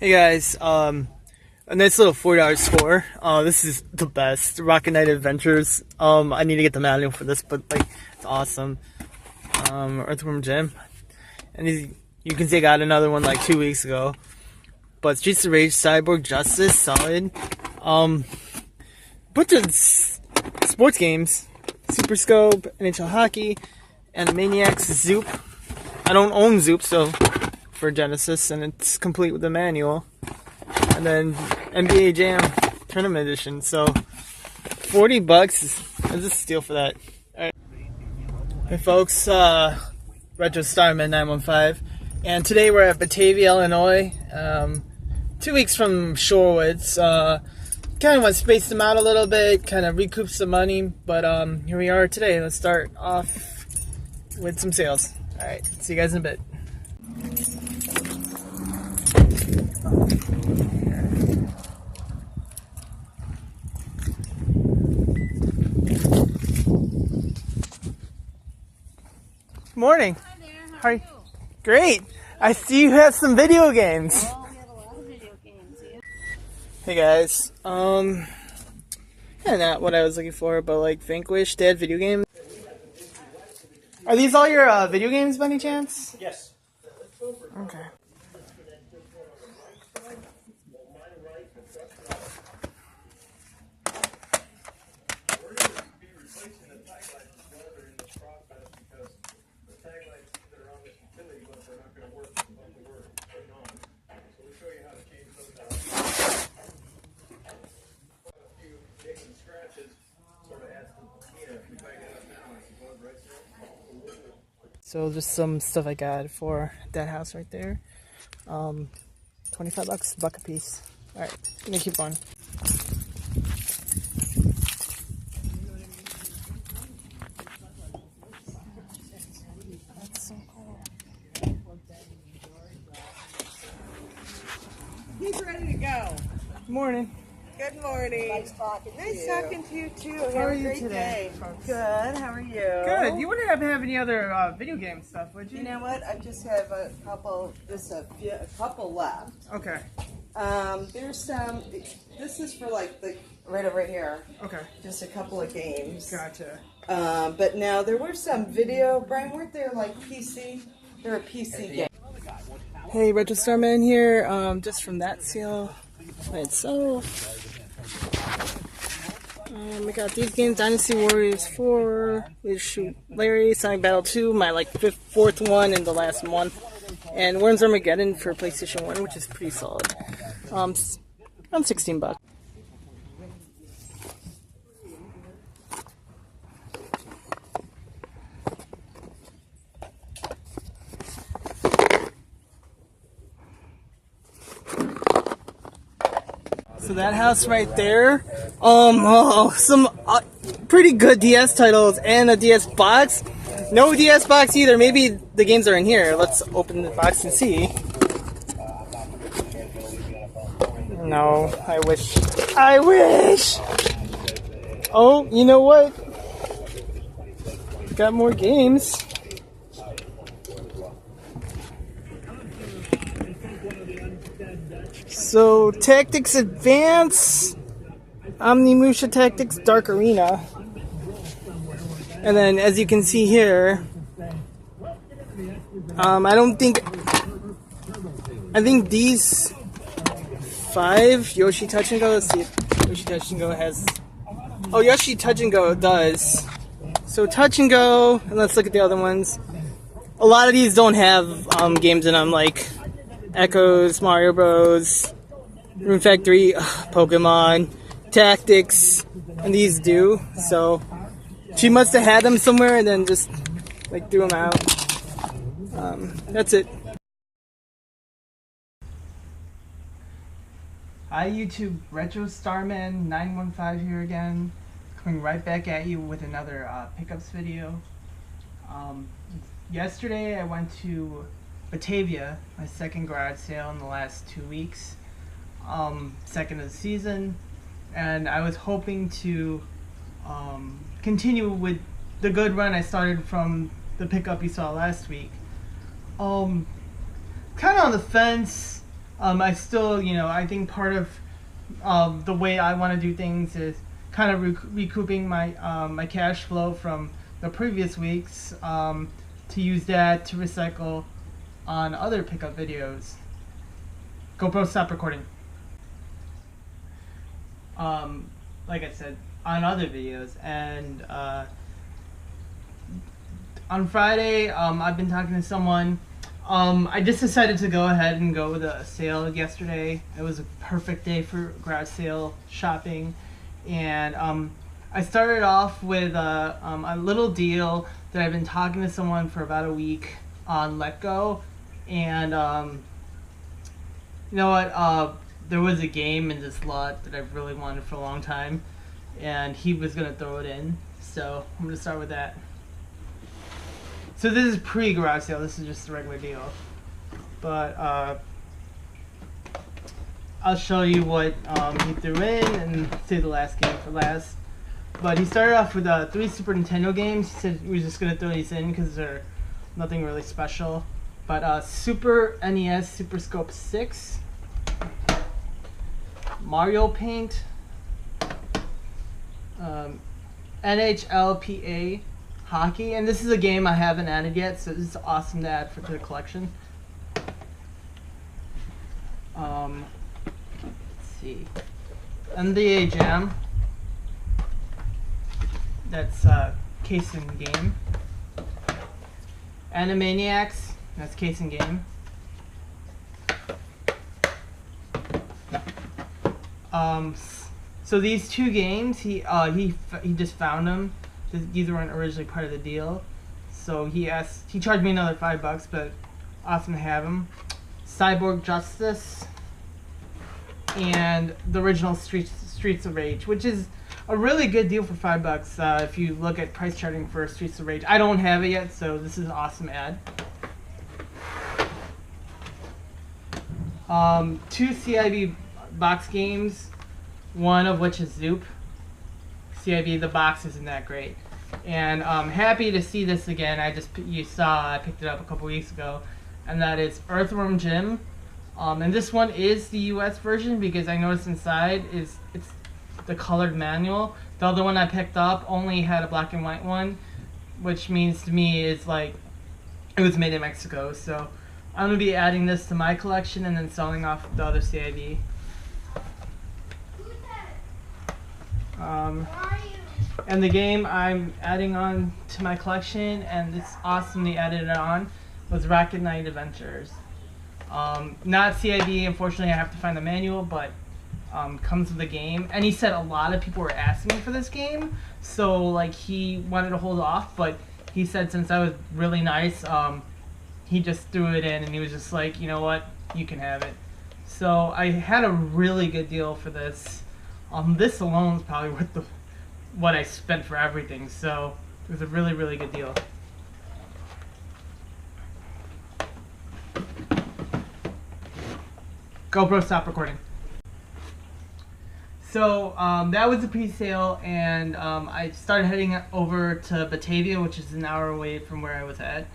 Hey guys, a nice little $4 score. This is the best. Rocket Knight Adventures. I need to get the manual for this, but like, it's awesome. Earthworm Jim. And you can see I got another one like 2 weeks ago. But Streets of Rage, Cyborg, Justice, solid. Bunch of sports games. Super Scope, NHL Hockey, and Maniacs, Zoop. I don't own Zoop, so for Genesis, and it's complete with the manual. And then NBA Jam Tournament Edition. So $40 is a steal for that. Alright. Hey folks, Retro Starman 915, and today we're at Batavia, Illinois. 2 weeks from Shorewoods. Kind of want to space them out a little bit, kind of recoup some money, but here we are today. Let's start off with some sales. Alright, see you guys in a bit. Morning. Hi there, how are you? Great. I see you have some video games. Oh, we have a lot of video games, yeah. Hey guys, yeah, not what I was looking for, but like Vanquish, they had video games. Are these all your video games by any chance? Yes. Okay. So just some stuff I got for that house right there. $25, $1 a piece. Alright, gonna keep going. That's so cool. He's ready to go. Good morning. Good morning. Nice talking to you. Nice talking to you too. Have How are a you great today? day. Good. How are you? Good. You wouldn't happen to have any other video game stuff, would you? You know what? I just have a couple. Just a couple left. Okay. There's some. This is for like the right over here. Okay. Just a couple of games. Gotcha. But now there were some video. Brian, weren't there like PC? They're a PC game. Hey, Retro Starman here. Just from that sale by itself. I got these games: Dynasty Warriors 4, Shoot Larry, Sonic Battle 2, my like fourth one in the last month, and Worms Armageddon for PlayStation 1, which is pretty solid. Around $16. So that house right there, some pretty good DS titles and a DS box. No DS box either. Maybe the games are in here. Let's open the box and see. No, I wish. I wish! Oh, you know what? Got more games. So, Tactics Advance, Omnimusha Tactics Dark Arena. And then, as you can see here, I think these 5, Yoshi Touch and Go, let's see if Yoshi Touch and Go has, oh, Yoshi Touch and Go does. So, Touch and Go, and let's look at the other ones. A lot of these don't have games in them, like Echoes, Mario Bros, Rune Factory, Pokemon, Tactics, and these do. So she must have had them somewhere and then just like threw them out. That's it. Hi YouTube, Retro Starman 915 here again, coming right back at you with another pickups video. Yesterday I went to Batavia, my second garage sale in the last 2 weeks, second of the season, and I was hoping to continue with the good run I started from the pickup you saw last week. Kind of on the fence I still, I think part of the way I want to do things is kind of recouping my cash flow from the previous weeks, to use that to recycle on other pickup videos. GoPro, stop recording. Like I said, on other videos. And on Friday, I've been talking to someone. I just decided to go ahead and go with a sale yesterday. It was a perfect day for garage sale shopping. And I started off with a little deal that I've been talking to someone for about a week on Let Go. And you know what? There was a game in this lot that I've really wanted for a long time, and he was gonna throw it in. So I'm gonna start with that. So this is pre-garage sale. This is just a regular deal, but I'll show you what he threw in and save the last game for last. But he started off with 3 Super Nintendo games. He said he was just gonna throw these in because they're nothing really special. But Super NES Super Scope 6, Mario Paint, NHLPA Hockey, and this is a game I haven't added yet, so this is awesome to add to the collection. Let's see, NBA Jam, that's case in game. Animaniacs, that's case in game. So these 2 games, he just found them. These weren't originally part of the deal, so he charged me another $5, but awesome to have them. Cyborg Justice and the original Streets of Rage, which is a really good deal for $5 if you look at price charting for Streets of Rage. I don't have it yet, so this is an awesome ad. 2 CIB box games, one of which is Zoop. CIB, the box isn't that great. And I'm happy to see this again. I picked it up a couple weeks ago, and that is Earthworm Jim. And this one is the US version because I noticed inside it's the colored manual. The other one I picked up only had a black and white one, which means to me is like it was made in Mexico. So I'm gonna be adding this to my collection and then selling off the other CIB. And the game I'm adding on to my collection, and it's awesome they added it on, was Rocket Knight Adventures. Not CIB, unfortunately I have to find the manual, but comes with the game. And he said a lot of people were asking me for this game, so like he wanted to hold off, but he said since I was really nice, he just threw it in and he was just like, you know what, you can have it. So I had a really good deal for this. This alone is probably worth what I spent for everything, so it was a really, really good deal. GoPro, stop recording. So that was the pre-sale, and I started heading over to Batavia, which is an hour away from where I was at.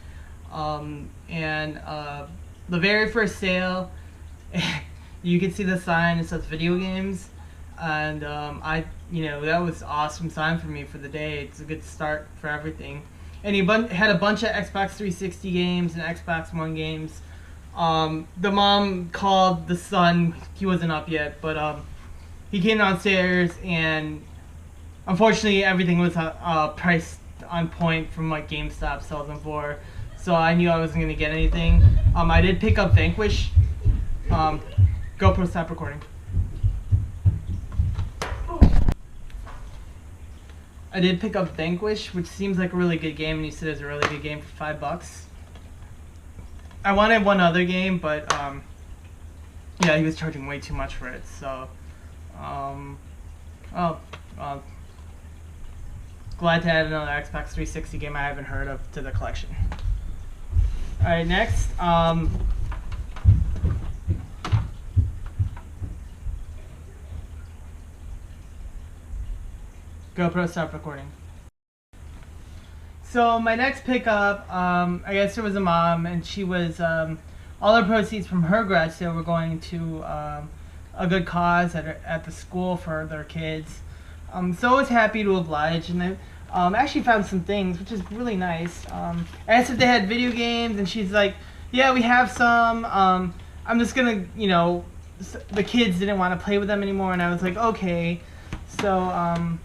The very first sale, you can see the sign, it says video games. And that was an awesome sign for me for the day. It's a good start for everything. And he had a bunch of Xbox 360 games and Xbox One games. The mom called the son. He wasn't up yet, but he came downstairs, and unfortunately everything was priced on point from what GameStop sells them for. So I knew I wasn't going to get anything. I did pick up Vanquish. GoPro, stop recording. I did pick up Vanquish, which seems like a really good game, and he said it's a really good game for $5. I wanted one other game, but yeah, he was charging way too much for it. So, glad to add another Xbox 360 game I haven't heard of to the collection. All right, next. GoPro, stop recording. So my next pickup, I guess there was a mom, and she was all the proceeds from her garage sale were going to a good cause at the school for their kids. So I was happy to oblige, and I actually found some things, which is really nice. I asked if they had video games, and she's like, yeah, we have some. I'm just gonna, you know, the kids didn't want to play with them anymore, and I was like, okay. So,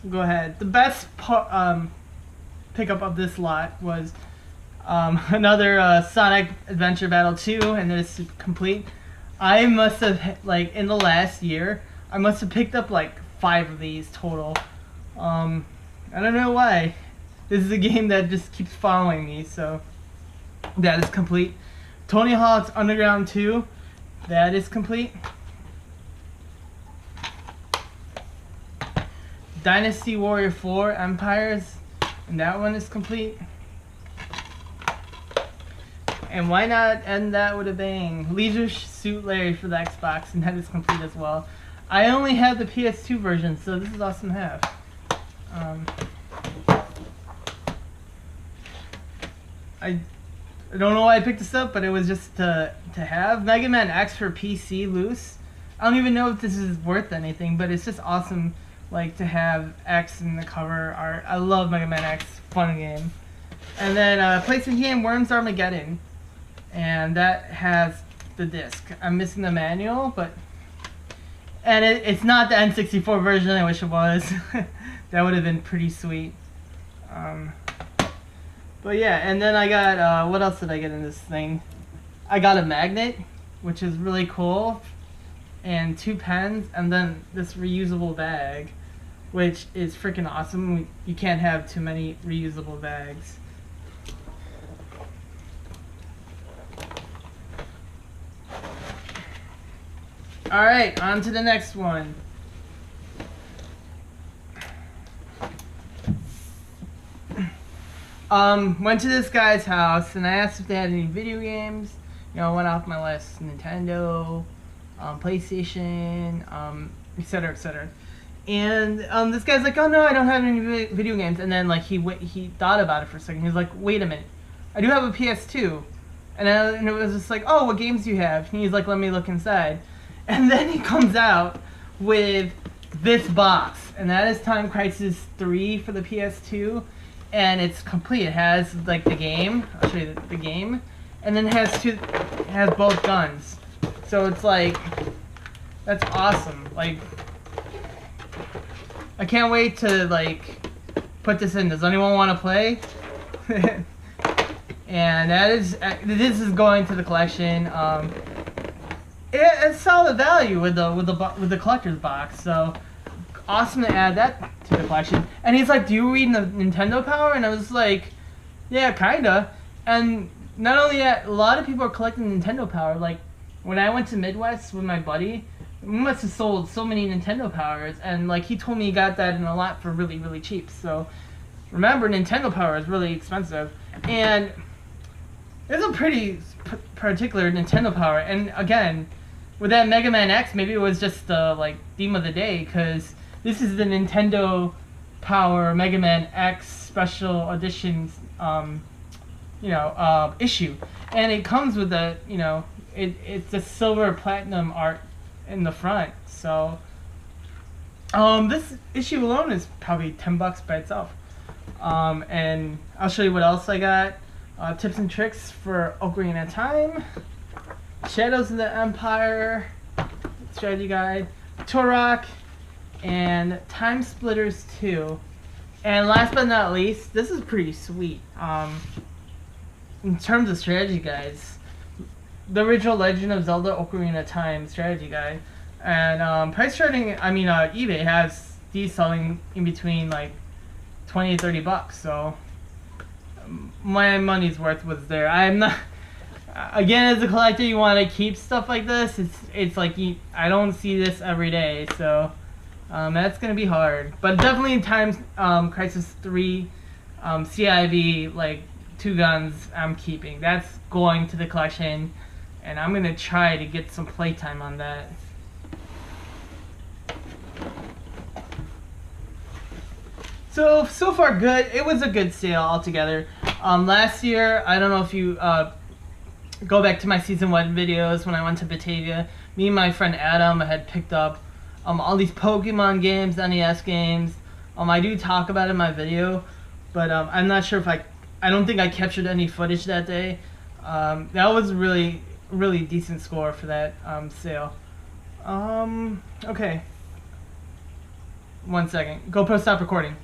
go ahead. The best pickup of this lot was another Sonic Adventure Battle 2, and it's complete. I must have, like, in the last year, I must have picked up like 5 of these total. I don't know why. This is a game that just keeps following me, so that is complete. Tony Hawk's Underground 2, that is complete. Dynasty Warrior 4 Empires, and that one is complete. And why not end that with a bang? Leisure Suit Larry for the Xbox, and that is complete as well. I only have the PS2 version, so this is awesome to have. I don't know why I picked this up, but it was just to have. Mega Man X for PC loose. I don't even know if this is worth anything, but it's just awesome, like, to have X in the cover art. I love Mega Man X, fun game. And then PlayStation game Worms Armageddon, and that has the disc. I'm missing the manual, but it's not the N64 version. I wish it was. That would have been pretty sweet. But yeah, and then I got, what else did I get in this thing? I got a magnet, which is really cool, and 2 pens, and then this reusable bag, which is freaking awesome. You can't have too many reusable bags. Alright, on to the next one. Went to this guy's house and I asked if they had any video games. You know, went off my list: Nintendo, PlayStation, etc., etc. And this guy's like, "Oh no, I don't have any video games." And then like he thought about it for a second. He was like, "Wait a minute, I do have a PS2." And it was just like, "Oh, what games do you have?" And he's like, "Let me look inside." And then he comes out with this box, and that is Time Crisis 3 for the PS2. And it's complete. It has like the game. I'll show you the game, and then it has both guns. So it's like, that's awesome. Like, I can't wait to like put this in. Does anyone want to play? And this is going to the collection. It's solid value with the collector's box. So awesome to add that to the collection. And he's like, "Do you read the Nintendo Power?" And I was like, "Yeah, kinda." And not only that, a lot of people are collecting Nintendo Power. Like, when I went to Midwest with my buddy, we must have sold so many Nintendo Powers, and like he told me he got that in a lot for really, really cheap. So remember, Nintendo Power is really expensive, and it's a pretty particular Nintendo Power. And again, with that Mega Man X, maybe it was just the like theme of the day, because this is the Nintendo Power Mega Man X Special Editions, issue, and it comes with the, it's the silver platinum art in the front. So, this issue alone is probably $10 by itself. And I'll show you what else I got. Tips and tricks for Ocarina of Time, Shadows of the Empire strategy guide, Turok, and Time Splitters 2. And last but not least, this is pretty sweet. In terms of strategy guides, the original Legend of Zelda Ocarina of Time strategy guide. And price charting, eBay has these selling in between like $20 to $30. So my money's worth was there. I'm not. Again, as a collector, you want to keep stuff like this. It's like I don't see this every day, so that's gonna be hard. But definitely in Time Crisis 3, CIV, like 2 guns, I'm keeping. That's going to the collection, and I'm gonna try to get some playtime on that. So far good. It was a good sale altogether. Last year, I don't know if you go back to my season 1 videos when I went to Batavia. Me and my friend Adam had picked up all these Pokemon games, NES games. I do talk about it in my video, but I'm not sure if I don't think I captured any footage that day. That was really decent score for that sale. Okay. 1 second. GoPro, stop recording.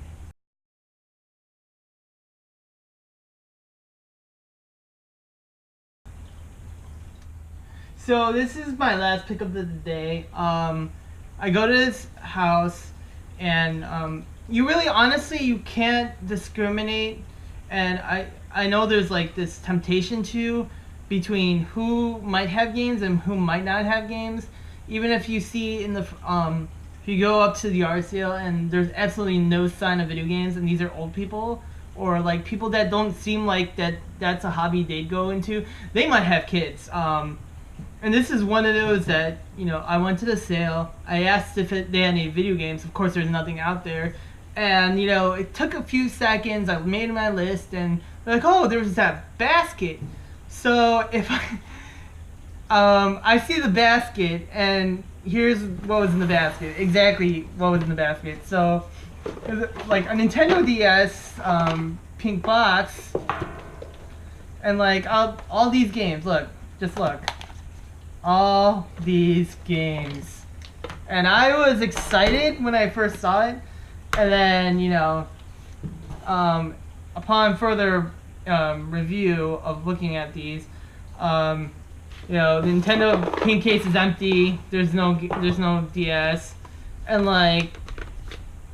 So this is my last pick of the day. I go to this house, and you really, honestly, you can't discriminate. And I know there's like this temptation to between who might have games and who might not have games. Even if you see in the if you go up to the yard sale and there's absolutely no sign of video games, and these are old people or like people that don't seem like that's a hobby they'd go into, they might have kids. And this is one of those that, you know, I went to the sale. I asked if they had any video games. Of course, there's nothing out there. And, you know, it took a few seconds. I made my list, and they're like, oh, there's that basket. So if I see the basket, and here's what was in the basket. Exactly what was in the basket. So, it was like a Nintendo DS pink box, and like all these games. Look, just look. All these games. And I was excited when I first saw it, and then, you know, upon further review of looking at these, you know, the Nintendo pin case is empty. There's no DS, and like,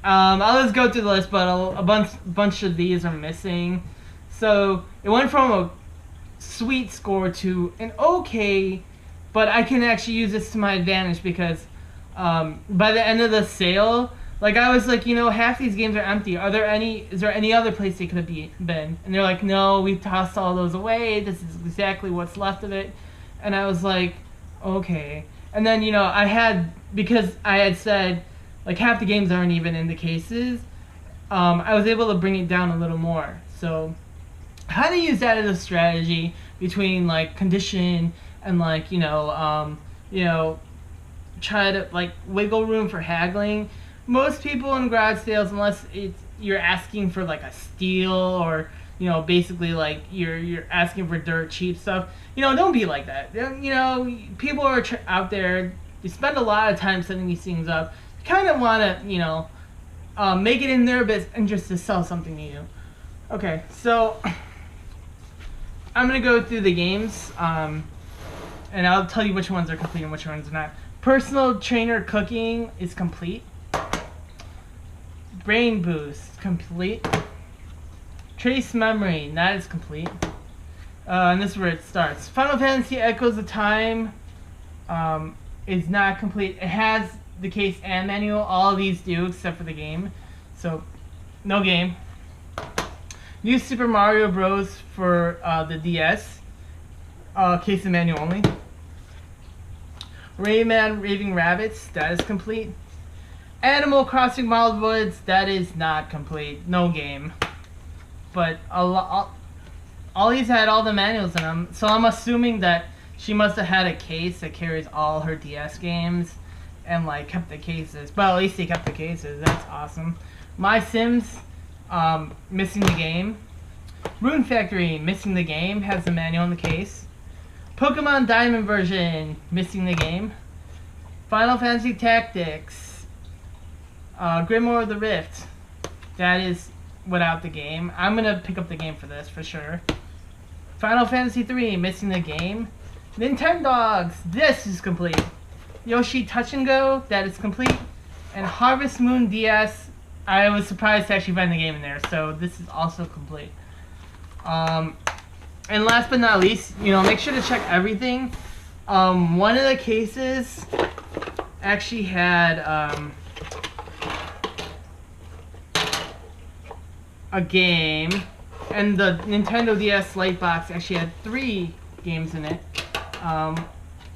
I'll just go through the list, but a bunch of these are missing. So it went from a sweet score to an okay. But I can actually use this to my advantage because by the end of the sale, like I was like, you know, half these games are empty. Is there any other place they could have been? And they're like, no, we tossed all those away. This is exactly what's left of it. And I was like, okay. And then, you know, because I had said like half the games aren't even in the cases, I was able to bring it down a little more. So I had to use that as a strategy between like condition and like, you know, try to like wiggle room for haggling. Most people in garage sales, unless you're asking for like a steal or, you know, basically like you're asking for dirt cheap stuff, you know, don't be like that. You know, people are out there, they spend a lot of time setting these things up. You kind of want to, you know, make it in their best interest to sell something to you. Okay, so I'm gonna go through the games. And I'll tell you which ones are complete and which ones are not. Personal Trainer Cooking is complete. Brain Boost, complete. Trace Memory, that is complete. And this is where it starts. Final Fantasy Echoes of Time is not complete. It has the case and manual. All of these do except for the game. So, no game. New Super Mario Bros. For the DS. Case and manual only. Rayman Raving Rabbits, that is complete. Animal Crossing Wild Woods, that is not complete. No game. But all these had all the manuals in them, so I'm assuming that she must have had a case that carries all her DS games and like kept the cases. But at least they kept the cases. That's awesome. My Sims, missing the game. Rune Factory, missing the game, has the manual in the case. Pokemon Diamond version, missing the game. Final Fantasy Tactics, Grimoire of the Rift, that is without the game. I'm gonna pick up the game for this for sure. Final Fantasy 3, missing the game. Nintendogs, this is complete. Yoshi Touch and Go, that is complete. And Harvest Moon DS, I was surprised to actually find the game in there, so this is also complete. And last but not least, you know, make sure to check everything. One of the cases actually had a game, and the Nintendo DS Lite box actually had 3 games in it.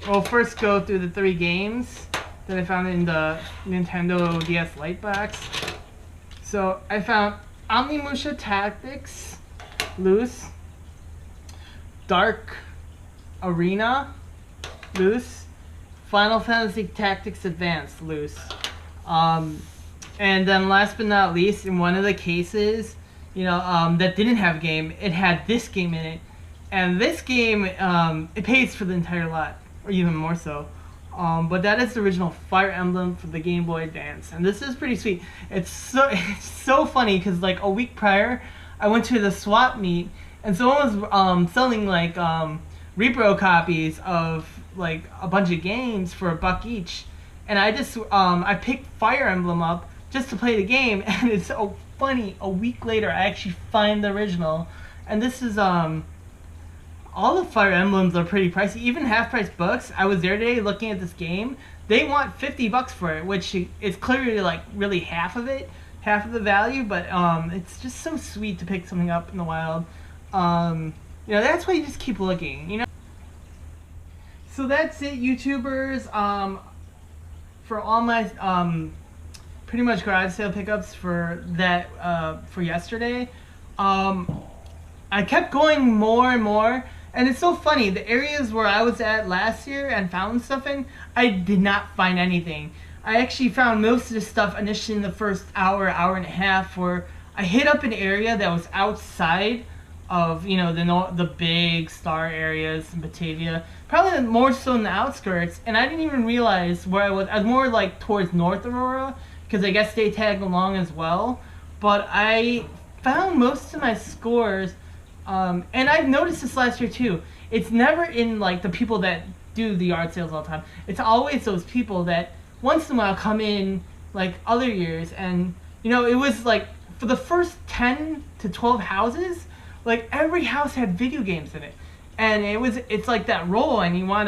We'll first go through the 3 games that I found in the Nintendo DS Lite box. So I found Omnimusha Tactics, Loose, Dark Arena, loose. Final Fantasy Tactics Advanced, loose. And then last but not least, in one of the cases, that didn't have a game, it had this game in it. And this game, it pays for the entire lot, or even more so. But that is the original Fire Emblem for the Game Boy Advance, and this is pretty sweet. It's so funny because like a week prior, I went to the swap meet, and someone was selling like repro copies of like a bunch of games for $1 each, and I just I picked Fire Emblem up just to play the game, and it's so funny. A week later, I actually find the original, and this is all the Fire Emblems are pretty pricey, even half-price books. I was there today looking at this game. They want $50 for it, which is clearly like really half of the value. But it's just so sweet to pick something up in the wild. That's why you just keep looking. So that's it, YouTubers. For all my pretty much garage sale pickups for that for yesterday. I kept going more and more. And it's so funny, the areas where I was at last year and found stuff in, I did not find anything. I actually found most of the stuff initially in the first hour and a half, where I hit up an area that was outside of, the big star areas in Batavia. Probably more so in the outskirts, and I didn't even realize where I was. I was more like towards North Aurora, because I guess they tag along as well. But I found most of my scores. And I've noticed this last year too. It's never in like the people that do the yard sales all the time. It's always those people that once in a while come in like other years, and it was like for the first 10 to 12 houses, like every house had video games in it, and it's like that roll, and you want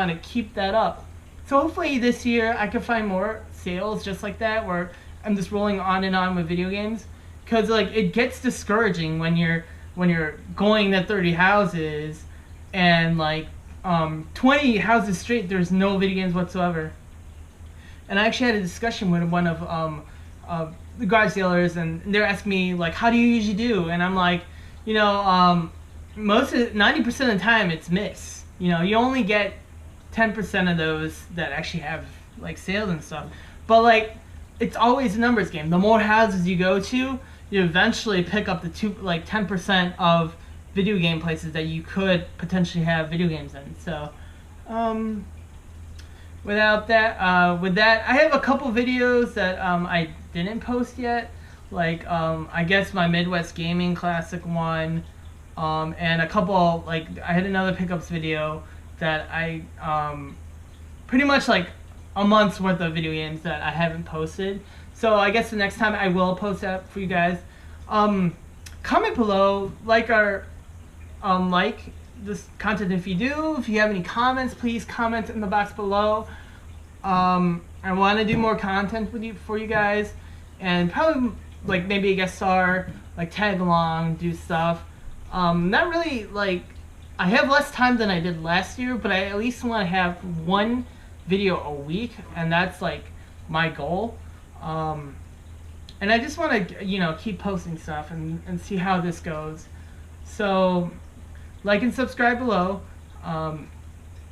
to keep that up. So hopefully this year I can find more sales just like that, where I'm just rolling on and on with video games, because like it gets discouraging when you're going to 30 houses and like 20 houses straight there's no video games whatsoever. And I actually had a discussion with one of the garage dealers, and they're asking me like, how do you usually do? And I'm like, 90% of the time it's miss. You only get 10% of those that actually have like sales and stuff. But like it's always a numbers game. The more houses you go to, you eventually pick up the 10% of video game places that you could potentially have video games in. So, with that, I have a couple videos that I didn't post yet. Like, I guess my Midwest Gaming Classic one, and a couple, like, I had another pickups video that I, pretty much like a month's worth of video games that I haven't posted. So I guess the next time I will post that for you guys. Comment below, like this content if you do. If you have any comments, please comment in the box below. I want to do more content for you guys, and probably like maybe a guest star, like tag along, do stuff. Not really like, I have less time than I did last year, but I at least want to have one video a week, and that's like my goal. And I just want to, keep posting stuff and see how this goes. So, like and subscribe below.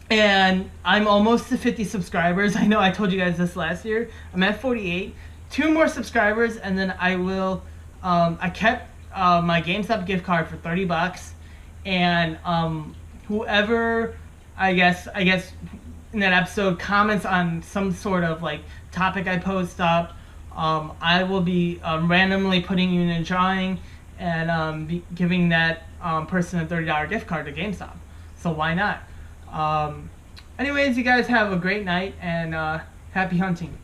And I'm almost to 50 subscribers. I know I told you guys this last year. I'm at 48. 2 more subscribers, and then I will. I kept my GameStop gift card for $30, and whoever I guess in that episode comments on some sort of like topic I post up, I will be randomly putting you in a drawing and be giving that person a $30 gift card to GameStop. So why not? Anyways, you guys have a great night, and happy hunting.